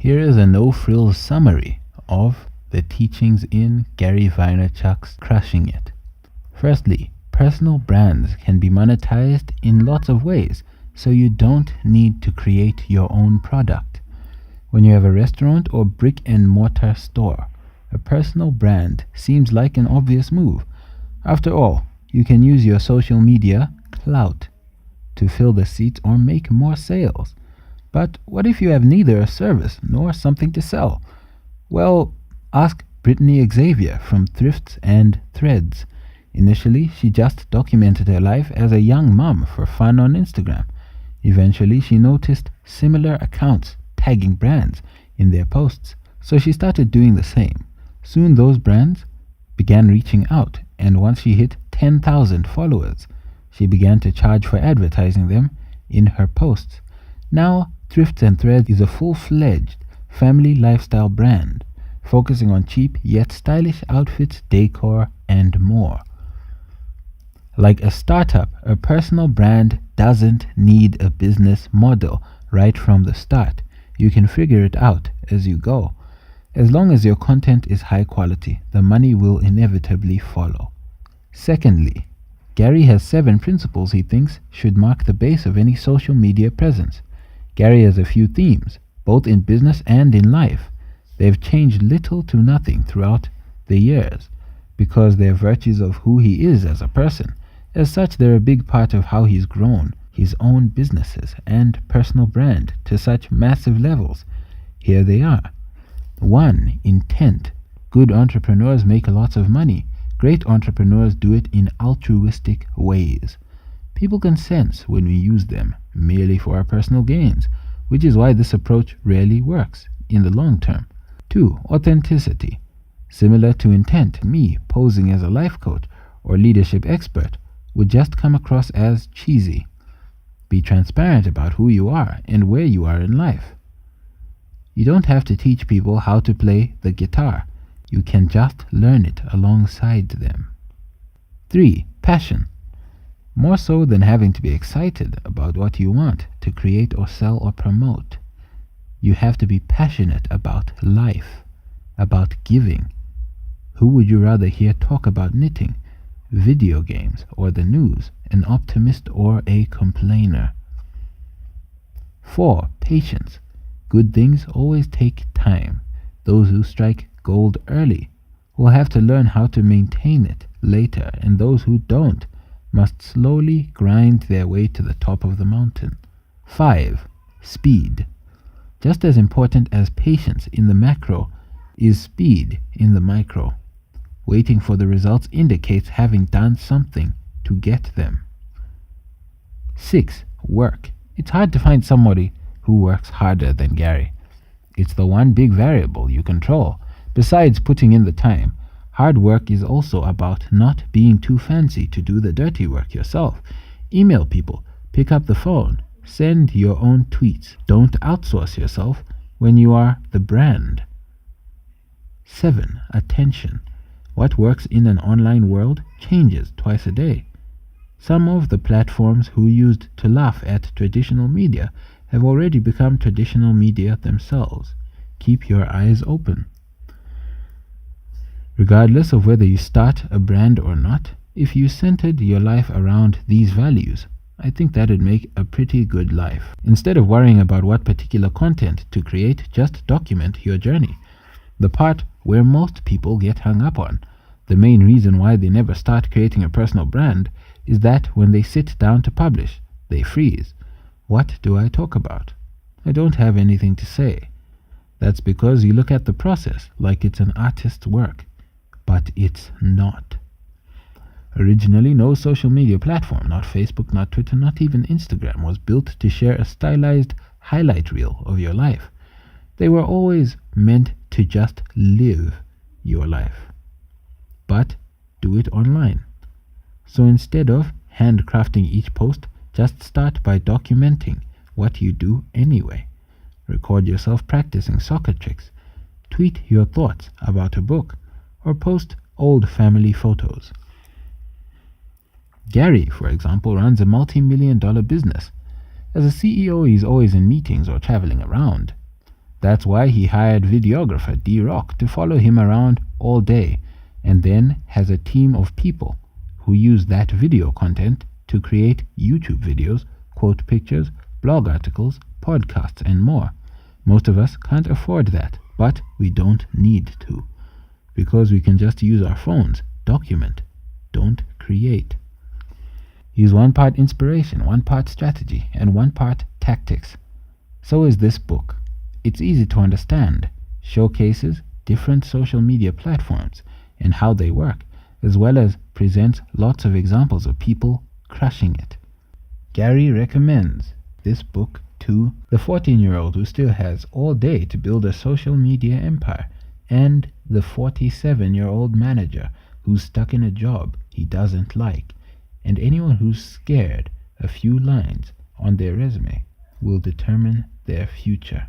Here is a no-frills summary of the teachings in Gary Vaynerchuk's Crushing It. Firstly, personal brands can be monetized in lots of ways, so you don't need to create your own product. When you have a restaurant or brick and mortar store, a personal brand seems like an obvious move. After all, you can use your social media clout to fill the seats or make more sales. But what if you have neither a service nor something to sell? Well, ask Brittany Xavier from Thrifts and Threads. Initially, she just documented her life as a young mom for fun on Instagram. Eventually, she noticed similar accounts tagging brands in their posts, so she started doing the same. Soon those brands began reaching out, and once she hit 10,000 followers, she began to charge for advertising them in her posts. Now, Thrifts and Threads is a full-fledged family lifestyle brand, focusing on cheap yet stylish outfits, decor, and more. Like a startup, a personal brand doesn't need a business model right from the start. You can figure it out as you go. As long as your content is high quality, the money will inevitably follow. Secondly, Gary has 7 principles he thinks should mark the base of any social media presence. Gary has a few themes, both in business and in life. They've changed little to nothing throughout the years, because they're virtues of who he is as a person. As such, they're a big part of how he's grown his own businesses and personal brand to such massive levels. Here they are. 1. Intent. Good entrepreneurs make lots of money. Great entrepreneurs do it in altruistic ways. People can sense when we use them merely for our personal gains, which is why this approach rarely works in the long term. 2. Authenticity. Similar to intent, me posing as a life coach or leadership expert would just come across as cheesy. Be transparent about who you are and where you are in life. You don't have to teach people how to play the guitar. You can just learn it alongside them. 3. Passion. More so than having to be excited about what you want to create or sell or promote, you have to be passionate about life, about giving. Who would you rather hear talk about knitting, video games, or the news, an optimist or a complainer? 4. Patience. Good things always take time. Those who strike gold early will have to learn how to maintain it later, and those who don't must slowly grind their way to the top of the mountain. 5. Speed. Just as important as patience in the macro is speed in the micro. Waiting for the results indicates having done something to get them. 6. Work. It's hard to find somebody who works harder than Gary. It's the one big variable you control. Besides putting in the time, hard work is also about not being too fancy to do the dirty work yourself. Email people, pick up the phone, send your own tweets. Don't outsource yourself when you are the brand. 7. Attention. What works in an online world changes twice a day. Some of the platforms who used to laugh at traditional media have already become traditional media themselves. Keep your eyes open. Regardless of whether you start a brand or not, if you centered your life around these values, I think that'd make a pretty good life. Instead of worrying about what particular content to create, just document your journey. The part where most people get hung up on, the main reason why they never start creating a personal brand, is that when they sit down to publish, they freeze. What do I talk about? I don't have anything to say. That's because you look at the process like it's an artist's work, but it's not. Originally, no social media platform, not Facebook, not Twitter, not even Instagram, was built to share a stylized highlight reel of your life. They were always meant to just live your life, but do it online. So instead of handcrafting each post, just start by documenting what you do anyway. Record yourself practicing soccer tricks, tweet your thoughts about a book, or post old family photos. Gary, for example, runs a multi-million-dollar business. As a CEO, he's always in meetings or traveling around. That's why he hired videographer D-Rock to follow him around all day, and then has a team of people who use that video content to create YouTube videos, quote pictures, blog articles, podcasts, and more. Most of us can't afford that, but we don't need to, because we can just use our phones, document, don't create. He's one part inspiration, one part strategy, and one part tactics. So is this book. It's easy to understand, showcases different social media platforms and how they work, as well as presents lots of examples of people crushing it. Gary recommends this book to the 14-year-old who still has all day to build a social media empire, and the 47-year-old manager who's stuck in a job he doesn't like, and anyone who's scared a few lines on their resume will determine their future.